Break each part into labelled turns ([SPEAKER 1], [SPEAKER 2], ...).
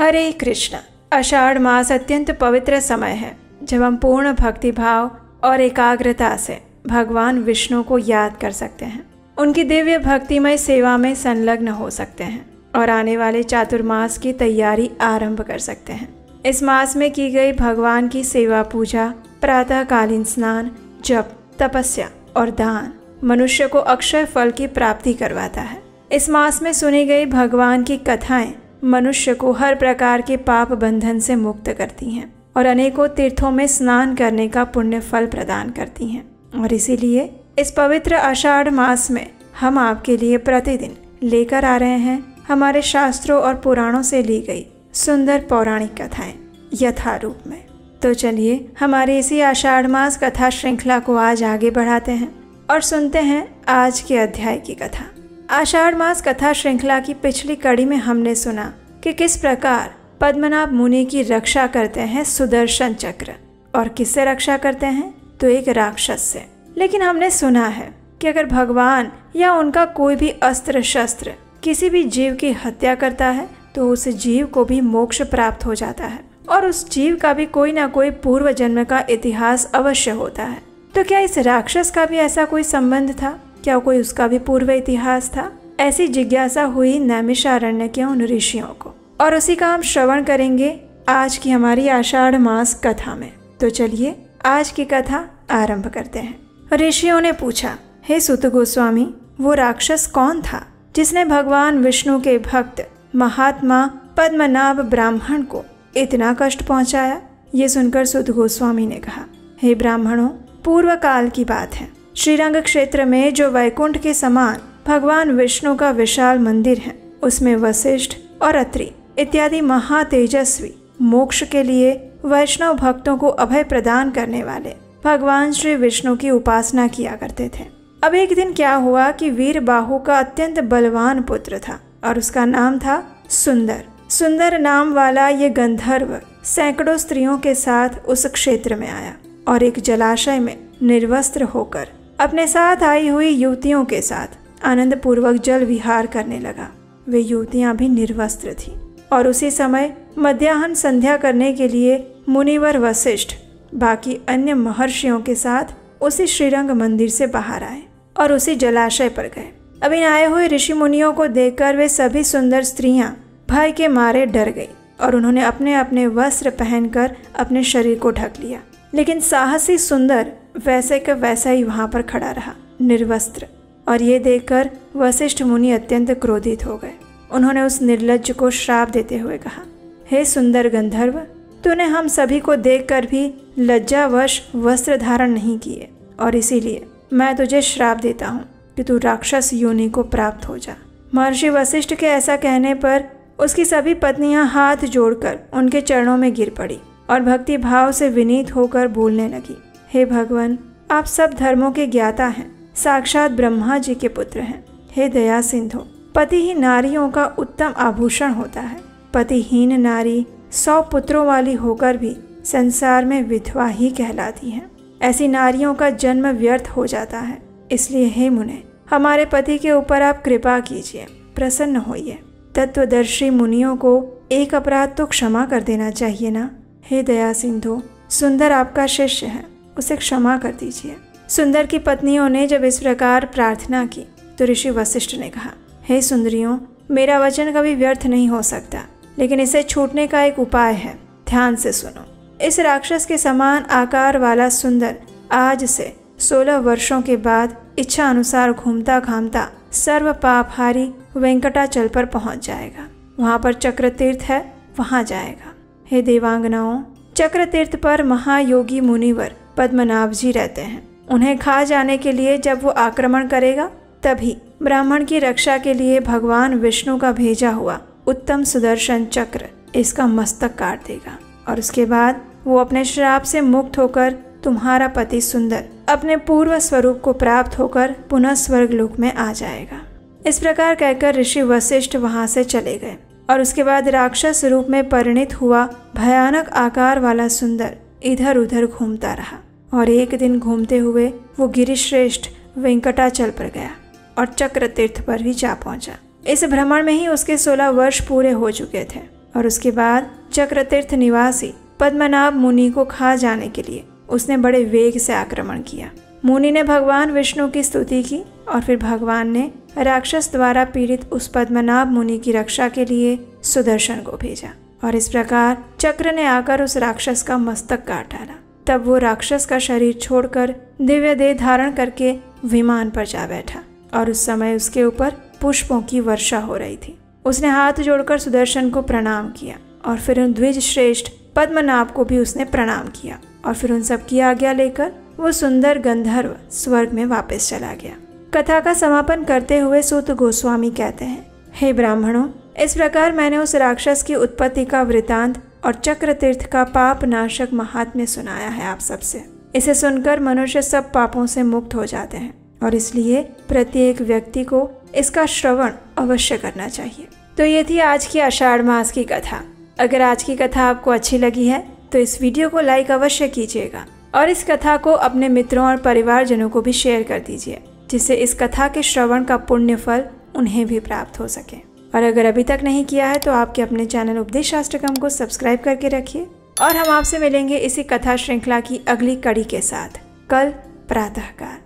[SPEAKER 1] हरे कृष्ण। आषाढ़ मास अत्यंत पवित्र समय है जब हम पूर्ण भक्ति भाव और एकाग्रता से भगवान विष्णु को याद कर सकते हैं, उनकी दिव्य भक्तिमय सेवा में संलग्न हो सकते हैं और आने वाले चातुर्मास की तैयारी आरंभ कर सकते हैं। इस मास में की गई भगवान की सेवा पूजा, प्रातःकालीन स्नान, जप, तपस्या और दान मनुष्य को अक्षय फल की प्राप्ति करवाता है। इस मास में सुनी गई भगवान की कथाएं मनुष्य को हर प्रकार के पाप बंधन से मुक्त करती हैं और अनेकों तीर्थों में स्नान करने का पुण्य फल प्रदान करती हैं। और इसीलिए इस पवित्र आषाढ़ मास में हम आपके लिए प्रतिदिन लेकर आ रहे हैं हमारे शास्त्रों और पुराणों से ली गई सुंदर पौराणिक कथाएं यथारूप में। तो चलिए हमारी इसी आषाढ़ मास कथा श्रृंखला को आज आगे बढ़ाते हैं और सुनते हैं आज के अध्याय की कथा। आषाढ़ मास कथा श्रृंखला की पिछली कड़ी में हमने सुना कि किस प्रकार पद्मनाभ मुनि की रक्षा करते हैं सुदर्शन चक्र, और किससे रक्षा करते हैं तो एक राक्षस से। लेकिन हमने सुना है कि अगर भगवान या उनका कोई भी अस्त्र शस्त्र किसी भी जीव की हत्या करता है तो उस जीव को भी मोक्ष प्राप्त हो जाता है और उस जीव का भी कोई ना कोई पूर्व जन्म का इतिहास अवश्य होता है। तो क्या इस राक्षस का भी ऐसा कोई संबंध था? क्या कोई उसका भी पूर्व इतिहास था? ऐसी जिज्ञासा हुई नैमिषारण्य के उन ऋषियों को, और उसी का हम श्रवण करेंगे आज की हमारी आषाढ़ मास कथा में। तो चलिए आज की कथा आरंभ करते हैं। ऋषियों ने पूछा, हे सुत गोस्वामी, वो राक्षस कौन था जिसने भगवान विष्णु के भक्त महात्मा पद्मनाभ ब्राह्मण को इतना कष्ट पहुंचाया? ये सुनकर सुत गोस्वामी ने कहा, हे ब्राह्मणों, पूर्व काल की बात है। श्रीरंग क्षेत्र में जो वैकुंठ के समान भगवान विष्णु का विशाल मंदिर है, उसमें वशिष्ठ और अत्रि इत्यादि महातेजस्वी मोक्ष के लिए वैष्णव भक्तों को अभय प्रदान करने वाले भगवान श्री विष्णु की उपासना किया करते थे। अब एक दिन क्या हुआ कि वीर बाहु का अत्यंत बलवान पुत्र था और उसका नाम था सुंदर। सुंदर नाम वाला ये गंधर्व सैकड़ों स्त्रियों के साथ उस क्षेत्र में आया और एक जलाशय में निर्वस्त्र होकर अपने साथ आई हुई युवतियों के साथ आनंद पूर्वक जल विहार करने लगा। वे युवतियां भी निर्वस्त्र थीं और उसी समय मध्याह्न संध्या करने के लिए मुनिवर वशिष्ठ बाकी अन्य महर्षियों के साथ उसी श्रीरंग मंदिर से बाहर आए और उसी जलाशय पर गए। अब इन आए हुए ऋषि मुनियों को देखकर वे सभी सुंदर स्त्रियां भय के मारे डर गई और उन्होंने अपने अपने वस्त्र पहनकर अपने शरीर को ढक लिया। लेकिन साहसी सुंदर वैसे का वैसा ही वहां पर खड़ा रहा, निर्वस्त्र। और ये देखकर वशिष्ठ मुनि अत्यंत क्रोधित हो गए। उन्होंने उस निर्लज्ज को श्राप देते हुए कहा, हे सुंदर गंधर्व, तूने हम सभी को देखकर भी लज्जावश वस्त्र धारण नहीं किए और इसीलिए मैं तुझे श्राप देता हूँ कि तू राक्षस योनि को प्राप्त हो जा। महर्षि वशिष्ठ के ऐसा कहने पर उसकी सभी पत्नियां हाथ जोड़कर उनके चरणों में गिर पड़ी और भक्ति भाव से विनीत होकर बोलने लगी, हे भगवान, आप सब धर्मों के ज्ञाता हैं, साक्षात ब्रह्मा जी के पुत्र हैं। हे दया सिंधु, पति ही नारियों का उत्तम आभूषण होता है। पतिहीन नारी 100 पुत्रों वाली होकर भी संसार में विधवा ही कहलाती है। ऐसी नारियों का जन्म व्यर्थ हो जाता है। इसलिए हे मुने, हमारे पति के ऊपर आप कृपा कीजिए, प्रसन्न होइए। तत्वदर्शी मुनियों को एक अपराध तो क्षमा कर देना चाहिए ना। हे दया सिंधु, सुंदर आपका शिष्य है, उसे क्षमा कर दीजिए। सुंदर की पत्नियों ने जब इस प्रकार प्रार्थना की तो ऋषि वशिष्ठ ने कहा, हे सुंदरियों, मेरा वचन कभी व्यर्थ नहीं हो सकता, लेकिन इसे छूटने का एक उपाय है। ध्यान से सुनो। इस राक्षस के समान आकार वाला सुंदर आज से 16 वर्षों के बाद इच्छा अनुसार घूमता घामता सर्व पापहारी वेंकटाचल पर पहुंच जाएगा। वहां पर चक्र तीर्थ है, वहां जाएगा। हे देवांगनाओं, चक्र तीर्थ पर महायोगी मुनिवर पद्मनाभ जी रहते हैं। उन्हें खा जाने के लिए जब वो आक्रमण करेगा, तभी ब्राह्मण की रक्षा के लिए भगवान विष्णु का भेजा हुआ उत्तम सुदर्शन चक्र इसका मस्तक काट देगा और उसके बाद वो अपने श्राप से मुक्त होकर तुम्हारा पति सुंदर अपने पूर्व स्वरूप को प्राप्त होकर पुनः स्वर्गलोक में आ जाएगा। इस प्रकार कहकर ऋषि वशिष्ठ वहां से चले गए और उसके बाद राक्षस रूप में परिणित हुआ भयानक आकार वाला सुंदर इधर उधर घूमता रहा और एक दिन घूमते हुए वो गिरिश्रेष्ठ वेंकटाचल पर गया और चक्र तीर्थ पर भी जा पहुंचा। इस भ्रमण में ही उसके 16 वर्ष पूरे हो चुके थे और उसके बाद चक्रतीर्थ निवासी पद्मनाभ मुनि को खा जाने के लिए उसने बड़े वेग से आक्रमण किया। मुनि ने भगवान विष्णु की स्तुति की और फिर भगवान ने राक्षस द्वारा पीड़ित उस पद्मनाभ मुनि की रक्षा के लिए सुदर्शन को भेजा और इस प्रकार चक्र ने आकर उस राक्षस का मस्तक काट डाला। तब वो राक्षस का शरीर छोड़कर दिव्य देह धारण करके विमान पर जा बैठा और उस समय उसके ऊपर पुष्पों की वर्षा हो रही थी। उसने हाथ जोड़कर सुदर्शन को प्रणाम किया और फिर उन द्विज श्रेष्ठ पद्मनाभ को भी उसने प्रणाम किया और फिर उन सब की आज्ञा लेकर वो सुंदर गंधर्व स्वर्ग में वापस चला गया। कथा का समापन करते हुए सूत गोस्वामी कहते हैं, हे ब्राह्मणों, इस प्रकार मैंने उस राक्षस की उत्पत्ति का वृतांत और चक्रतीर्थ का पाप नाशक महात्म्य सुनाया है आप सबसे। इसे सुनकर मनुष्य सब पापों से मुक्त हो जाते हैं और इसलिए प्रत्येक व्यक्ति को इसका श्रवण अवश्य करना चाहिए। तो ये थी आज की आषाढ़ मास की कथा। अगर आज की कथा आपको अच्छी लगी है तो इस वीडियो को लाइक अवश्य कीजिएगा और इस कथा को अपने मित्रों और परिवारजनों को भी शेयर कर दीजिए, जिससे इस कथा के श्रवण का पुण्य फल उन्हें भी प्राप्त हो सके। और अगर अभी तक नहीं किया है तो आपके अपने चैनल उपदेश शास्त्रकम को सब्सक्राइब करके रखिए और हम आपसे मिलेंगे इसी कथा श्रृंखला की अगली कड़ी के साथ कल प्रातःकाल।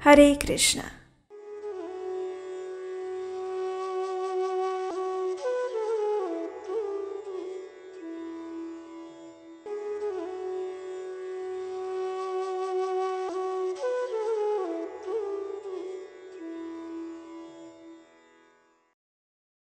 [SPEAKER 1] हरे कृष्णा।